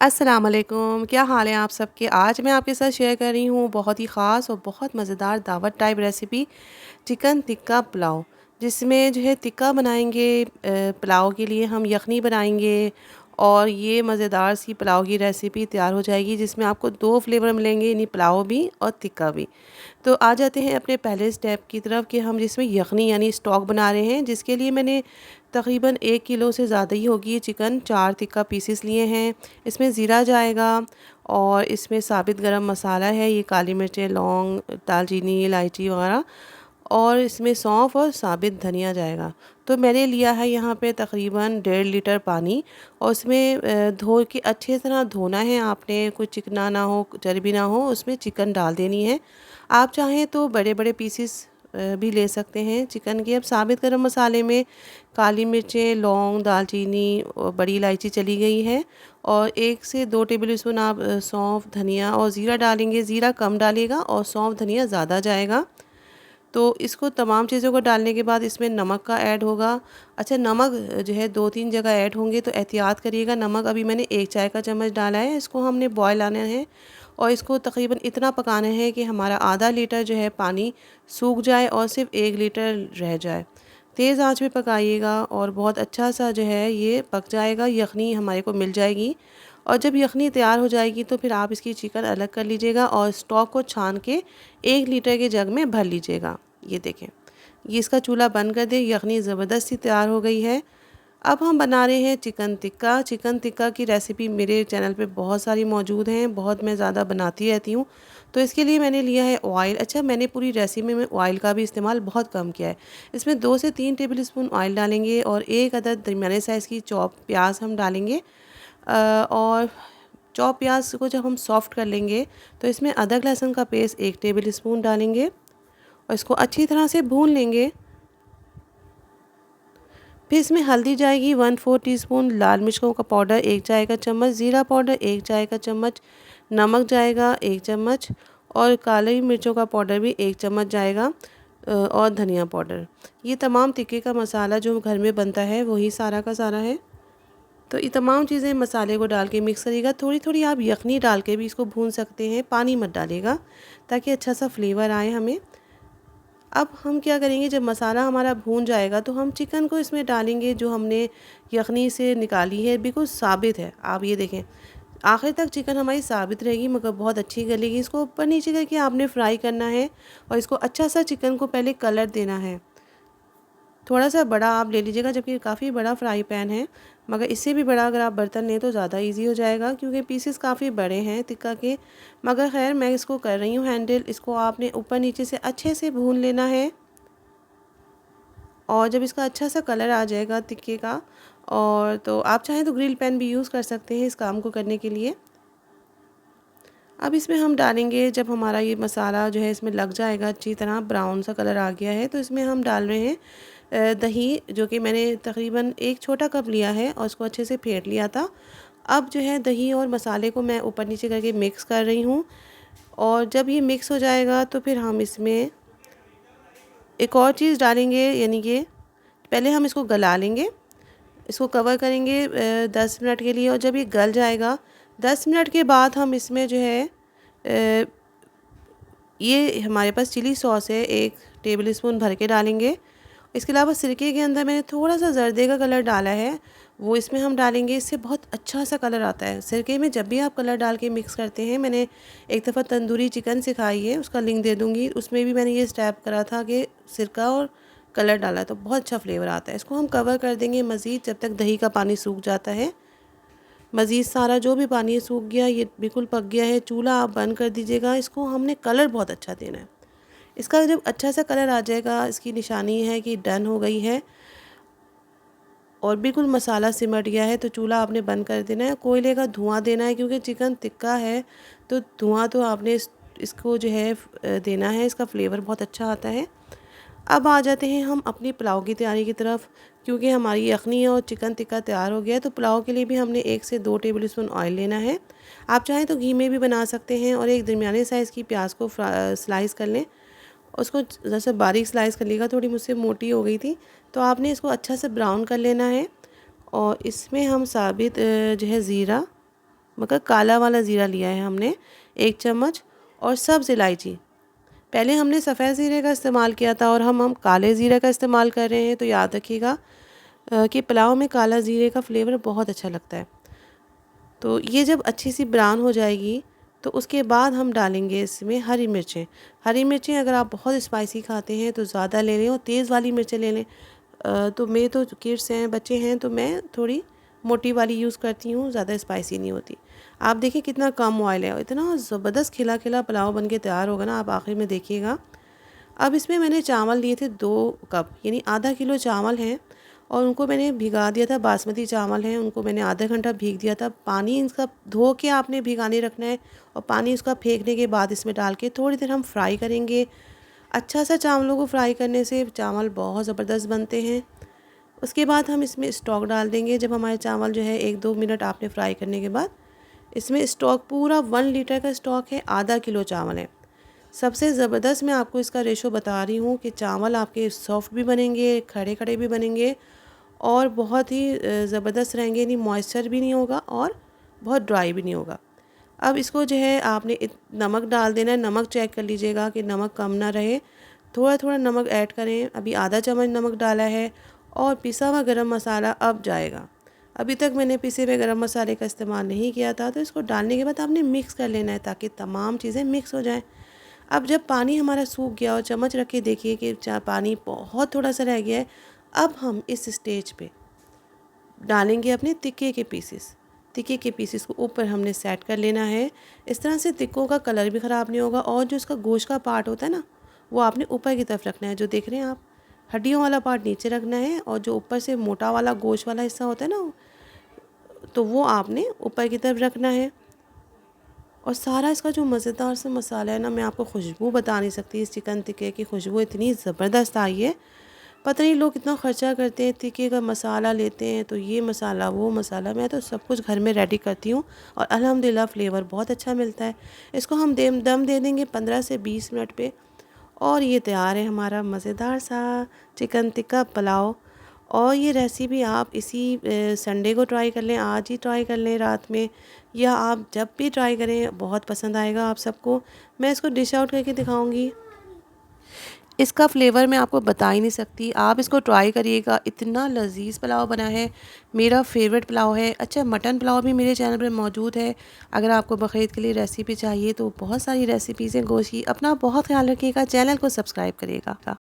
अस्सलाम वालेकुम, क्या हाल है आप सबके। आज मैं आपके साथ शेयर कर रही हूँ बहुत ही ख़ास और बहुत मज़ेदार दावत type recipe chicken tikka pulao. जिसमें जो है टिक्का बनाएंगे, पुलाव के लिए हम यखनी बनाएंगे और ये मज़ेदार सी पुलाव की रेसिपी तैयार हो जाएगी जिसमें आपको दो फ्लेवर मिलेंगे, यानी पुलाव भी और टिक्का भी। तो आ जाते हैं अपने पहले स्टेप की तरफ कि हम जिसमें यखनी यानी स्टॉक बना रहे हैं, जिसके लिए मैंने तकरीबन 1 किलो से ज़्यादा ही होगी चिकन, 4 टिक्का पीसेस लिए हैं। इसमें ज़ीरा जाएगा और इसमें साबित गरम मसाला है, ये काली मिर्चें, लौंग, दालचीनी, इलायची वगैरह, और इसमें सौंफ और साबित धनिया जाएगा। तो मैंने लिया है यहाँ पे तकरीबन 1.5 लीटर पानी और उसमें धो के अच्छे तरह धोना है आपने, कोई चिकना ना हो, चर्बी ना हो, उसमें चिकन डाल देनी है। आप चाहें तो बड़े-बड़े पीसेस भी ले सकते हैं चिकन के। अब साबित गरम मसाले में काली मिर्चें, लौंग, दालचीनी और बड़ी इलायची चली गई है और 1 से 2 टेबल स्पून आप सौंफ, धनिया और ज़ीरा डालेंगे। ज़ीरा कम डालिएगा और सौंफ, धनिया ज़्यादा जाएगा। तो इसको तमाम चीज़ों को डालने के बाद इसमें नमक का ऐड होगा। अच्छा, नमक जो है 2-3 जगह ऐड होंगे तो एहतियात करिएगा। नमक अभी मैंने 1 चाय का चम्मच डाला है। इसको हमने बॉयल आना है और इसको तकरीबन इतना पकाना है कि हमारा आधा लीटर जो है पानी सूख जाए और सिर्फ 1 लीटर रह जाए। तेज़ आंच पे पकाइएगा और बहुत अच्छा सा जो है ये पक जाएगा, यखनी हमारे को मिल जाएगी। और जब यखनी तैयार हो जाएगी तो फिर आप इसकी चिकन अलग कर लीजिएगा और स्टॉक को छान के 1 लीटर के जग में भर लीजिएगा। ये देखें, ये इसका चूल्हा बंद कर दें, यखनी ज़बरदस्ती तैयार हो गई है। अब हम बना रहे हैं चिकन टिक्का। चिकन टिक्का की रेसिपी मेरे चैनल पे बहुत सारी मौजूद हैं, बहुत मैं ज़्यादा बनाती रहती हूँ। तो इसके लिए मैंने लिया है ऑयल। अच्छा, मैंने पूरी रेसिपी में ऑयल का भी इस्तेमाल बहुत कम किया है। इसमें 2 से 3 टेबल स्पून ऑयल डालेंगे और 1 अदद दरमियाने साइज़ की चॉप प्याज हम डालेंगे। और चॉप प्याज को जब हम सॉफ्ट कर लेंगे तो इसमें अदरक लहसुन का पेस्ट 1 टेबल स्पून डालेंगे और इसको अच्छी तरह से भून लेंगे। फिर इसमें हल्दी जाएगी 1/4 टीस्पून, लाल मिर्चों का पाउडर 1 चाय का चम्मच, ज़ीरा पाउडर 1 चाय का चम्मच, नमक जाएगा 1 चम्मच और काली मिर्चों का पाउडर भी 1 चम्मच जाएगा, और धनिया पाउडर। ये तमाम टिक्के का मसाला जो घर में बनता है वही सारा का सारा है। तो ये तमाम चीज़ें मसाले को डाल के मिक्स करिएगा। थोड़ी-थोड़ी आप यखनी डाल के भी इसको भून सकते हैं, पानी मत डालिएगा ताकि अच्छा सा फ्लेवर आए हमें। अब हम क्या करेंगे, जब मसाला हमारा भून जाएगा तो हम चिकन को इसमें डालेंगे जो हमने यखनी से निकाली है, बिल्कुल साबित है। आप ये देखें, आखिर तक चिकन हमारी साबित रहेगी मगर बहुत अच्छी गलेगी। इसको ऊपर नीचे करके आपने फ्राई करना है और इसको अच्छा सा चिकन को पहले कलर देना है। थोड़ा सा बड़ा आप ले लीजिएगा, जबकि काफ़ी बड़ा फ्राई पैन है, मगर इससे भी बड़ा अगर आप बर्तन लें तो ज़्यादा इजी हो जाएगा क्योंकि पीसेस काफ़ी बड़े हैं टिक्का के। मगर खैर मैं इसको कर रही हूँ हैंडल। इसको आपने ऊपर नीचे से अच्छे से भून लेना है और जब इसका अच्छा सा कलर आ जाएगा टिक्के का, और तो आप चाहें तो ग्रिल पैन भी यूज़ कर सकते हैं इस काम को करने के लिए। अब इसमें हम डालेंगे, जब हमारा ये मसाला जो है इसमें लग जाएगा, अच्छी तरह ब्राउन सा कलर आ गया है, तो इसमें हम डाल रहे हैं दही, जो कि मैंने तकरीबन 1 छोटा कप लिया है और इसको अच्छे से फेंट लिया था। अब जो है दही और मसाले को मैं ऊपर नीचे करके मिक्स कर रही हूँ और जब ये मिक्स हो जाएगा तो फिर हम इसमें एक और चीज़ डालेंगे, यानी कि पहले हम इसको गला लेंगे। इसको कवर करेंगे 10 मिनट के लिए और जब ये गल जाएगा 10 मिनट के बाद हम इसमें जो है ये हमारे पास चिली सॉस है, 1 टेबल स्पून भर के डालेंगे। इसके अलावा सिरके के अंदर मैंने थोड़ा सा जर्दे का कलर डाला है, वो इसमें हम डालेंगे। इससे बहुत अच्छा सा कलर आता है सिरके में। जब भी आप कलर डाल के मिक्स करते हैं, मैंने एक दफ़ा तंदूरी चिकन सिखाई है, उसका लिंक दे दूँगी, उसमें भी मैंने ये स्टेप करा था कि सिरका और कलर डाला तो बहुत अच्छा फ्लेवर आता है। इसको हम कवर कर देंगे मज़ीद जब तक दही का पानी सूख जाता है। मज़ीद सारा जो भी पानी है सूख गया, ये बिल्कुल पक गया है। चूल्हा आप बंद कर दीजिएगा। इसको हमने कलर बहुत अच्छा देना है। इसका जब अच्छा सा कलर आ जाएगा, इसकी निशानी है कि डन हो गई है और बिल्कुल मसाला सिमट गया है, तो चूल्हा आपने बंद कर देना है। कोयले का धुआं देना है क्योंकि चिकन टिक्का है, तो धुआं तो आपने इसको जो है देना है। इसका फ्लेवर बहुत अच्छा आता है। अब आ जाते हैं हम अपनी पुलाव की तैयारी की तरफ। क्योंकि हमारी यखनी और चिकन टिक्का तैयार हो गया है, तो पुलाव के लिए भी हमने 1 से 2 टेबल स्पून ऑयल लेना है। आप चाहें तो घी में भी बना सकते हैं और एक दरमियाने साइज़ की प्याज को स्लाइस कर लें। उसको जैसे बारीक स्लाइस कर लेगा, थोड़ी मुझसे मोटी हो गई थी, तो आपने इसको अच्छा से ब्राउन कर लेना है। और इसमें हम साबित जो है ज़ीरा मगर काला वाला ज़ीरा लिया है हमने 1 चम्मच। और सब्ज़ इलायची, पहले हमने सफ़ेद ज़ीरे का इस्तेमाल किया था और हम काले ज़ीरे का इस्तेमाल कर रहे हैं, तो याद रखिएगा कि पुलाव में काला ज़ीरे का फ्लेवर बहुत अच्छा लगता है। तो ये जब अच्छी सी ब्राउन हो जाएगी तो उसके बाद हम डालेंगे इसमें हरी मिर्चें। हरी मिर्चें अगर आप बहुत स्पाइसी खाते हैं तो ज़्यादा ले लें और तेज़ वाली मिर्चें ले लें। तो मैं तो किड्स हैं, बच्चे हैं, तो मैं थोड़ी मोटी वाली यूज़ करती हूँ, ज़्यादा स्पाइसी नहीं होती। आप देखिए कितना कम ऑयल है, इतना ज़बरदस्त खिला खिला पुलाव बन के तैयार होगा ना, आप आखिर में देखिएगा। अब इसमें मैंने चावल लिए थे 2 कप, यानी आधा किलो चावल हैं और उनको मैंने भिगा दिया था। बासमती चावल हैं, उनको मैंने आधा घंटा भीग दिया था। पानी इसका धो के आपने भिगाने रखना है और पानी उसका फेंकने के बाद इसमें डाल के थोड़ी देर हम फ्राई करेंगे। अच्छा सा चावलों को फ्राई करने से चावल बहुत ज़बरदस्त बनते हैं। उसके बाद हम इसमें स्टॉक डाल देंगे। जब हमारे चावल जो है 1-2 मिनट आपने फ्राई करने के बाद इसमें स्टॉक पूरा 1 लीटर का स्टॉक है, आधा किलो चावल है। सबसे ज़बरदस्त मैं आपको इसका रेशो बता रही हूँ कि चावल आपके सॉफ्ट भी बनेंगे, खड़े-खड़े भी बनेंगे और बहुत ही ज़बरदस्त रहेंगे, नहीं मॉइस्चर भी नहीं होगा और बहुत ड्राई भी नहीं होगा। अब इसको जो है आपने नमक डाल देना है। नमक चेक कर लीजिएगा कि नमक कम ना रहे, थोड़ा-थोड़ा नमक ऐड करें। अभी आधा चम्मच नमक डाला है और पिसा हुआ गरम मसाला अब जाएगा। अभी तक मैंने पिसे हुए गरम मसाले का इस्तेमाल नहीं किया था, तो इसको डालने के बाद आपने मिक्स कर लेना है ताकि तमाम चीज़ें मिक्स हो जाएँ। अब जब पानी हमारा सूख गया और चम्मच रख के देखिए कि पानी बहुत थोड़ा सा रह गया है, अब हम इस स्टेज पे डालेंगे अपने तिक्के के पीसेस। तिक्के के पीसेस को ऊपर हमने सेट कर लेना है। इस तरह से तिक्कों का कलर भी ख़राब नहीं होगा और जो उसका गोश्त का पार्ट होता है ना, वो आपने ऊपर की तरफ रखना है। जो देख रहे हैं आप, हड्डियों वाला पार्ट नीचे रखना है और जो ऊपर से मोटा वाला गोश्त वाला हिस्सा होता है ना, तो वो आपने ऊपर की तरफ रखना है। और सारा इसका जो मज़ेदार सा मसाला है ना, मैं आपको खुशबू बता नहीं सकती। इस चिकन टिक्के की खुशबू इतनी ज़बरदस्त आई है, पता नहीं लोग कितना ख़र्चा करते हैं, टिक्के का मसाला लेते हैं, तो ये मसाला वो मसाला। मैं तो सब कुछ घर में रेडी करती हूँ और अल्हम्दुलिल्लाह फ्लेवर बहुत अच्छा मिलता है। इसको हम दम दे देंगे 15 से 20 मिनट पे और ये तैयार है हमारा मज़ेदार सा चिकन टिक्का पुलाव। और ये रेसिपी आप इसी संडे को ट्राई कर लें, आज ही ट्राई कर लें रात में, या आप जब भी ट्राई करें बहुत पसंद आएगा आप सबको। मैं इसको डिश आउट करके दिखाऊंगी। इसका फ्लेवर मैं आपको बता ही नहीं सकती, आप इसको ट्राई करिएगा। इतना लजीज पुलाव बना है, मेरा फेवरेट पुलाव है। अच्छा, मटन पुलाव भी मेरे चैनल पर मौजूद है। अगर आपको बकरीद के लिए रेसिपी चाहिए तो बहुत सारी रेसिपीज़ हैं गोश्त की। अपना बहुत ख्याल रखिएगा, चैनल को सब्सक्राइब करिएगा।